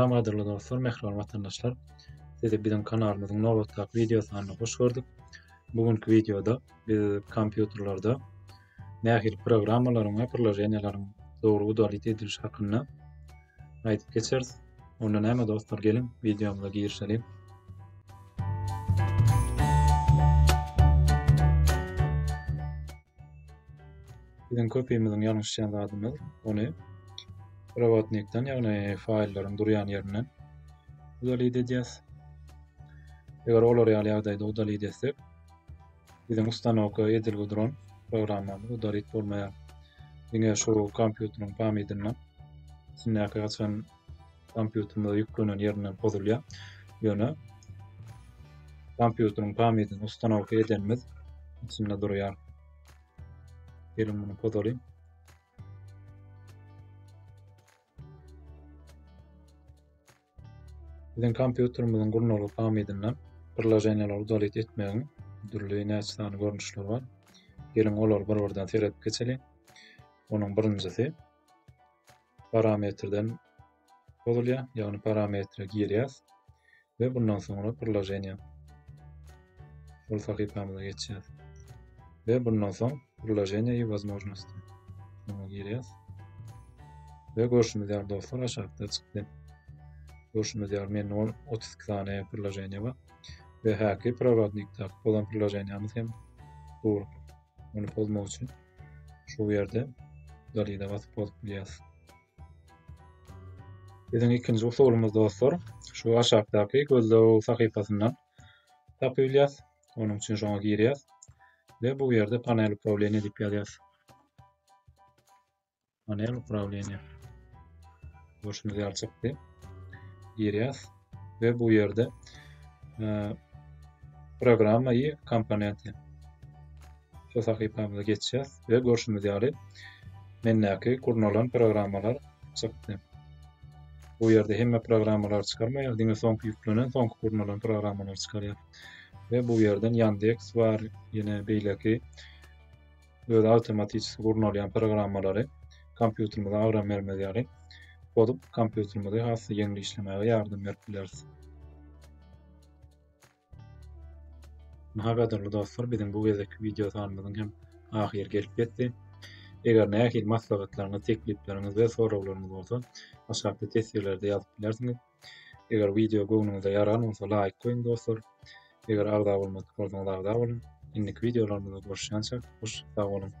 Salam adırlı dostlar, mehriban vatandaşlar. Size bizim kanalımızın novotak videosyny hoş gördük. Bugünkü videoda biz kompýuterlarda nähil programmalaryň we projenýalaryň dogry udalyt edilişi hakynda aýdyp geçeriz. Ondan näme dostlar, gelin videomuza girişelim. Bizim köpeğimizin ýalňyşçy adymyz ony Robotnikden, ýagny faýllaryň durýan ýerinden udalyt edýäs. Eger olar ýaly ýagdaýda udalyt etsek, bizim ustanowka edilgi duran programmamy udalyt bolmaýar. Diňe şu kompýuteriň pamydynyň sinäki açan kompýuterymyza ýüklenen ýerinden pozulýar. Ýöne kompýuteriň pamydyny ustanowka edenimiz içinde durýar. Gelin bunu pozalayım. Bizim kompýuterimizin gurnaly pamydynyň projenýalar udalyt etmegiň türli näçe görnüşleri bar. Gelin olar bir-birinden serep geçelim. Onuň birinjisi parametrden pozulýar, ýagny parametre girýäs we bundan soňra projenýa. Şol sahypamyza geçýäs. Ve bundan soň projenýa и возможности. Şunu girýäs. Ve görüşimiz ýaly dostlar aşagda çykdy. Görüşimiz ýaly men 32 tane projenýa bar. Ve häki Robotnikda bolan projenýamyz hem bu. Onu pozmak üçin şu ýerde dalyda basyp bozup bilýäs. Bizim ikinji usulumuz dostlar, şu aşagdaky gözlem sahypasyndan tapy bilýäs. Onuň üçin şoňa girýäs. Ve bu ýerde panel upravleniýa diýip ýazýas. Panel upravleniýa. Görüşimiz ýaly çykdy. Girýäs ve bu ýerde programma y komponenti. Şu sahypamyza geçýäs ve görüşimiz ýaly mennäki kurnalan programmalar çykdy. Bu ýerde hemme programmalar çykarmaýar, diňe soňky ýüklenen, soňky kurnalan programmalar çykarýar. Ve bu ýerden Yandex var, ýene beýleki öz awtomatik gurnalýan programmalary kompýuterimize agram bermez ýaly bozup kompýuterimizi hasy ýeňli işlemäge ýardym berip bilersiz. Nahagadyrly dostlar, bizim bu gezeki videolarymyzyň hem ahyr gelip ýetdi. Eger nähil maslahatlaryňyz, teklipleriňiz we sorawlaryňyz bolsa, aşagda tesirlerde ýazyp bilersiňiz. Eger video göwnüňize ýaran bolsa like goýun dostlar. Eger agda bolmadyk bolsaňyz agda bolun. Indiki videolarymyzda görüşýänçe hoş sag bolun.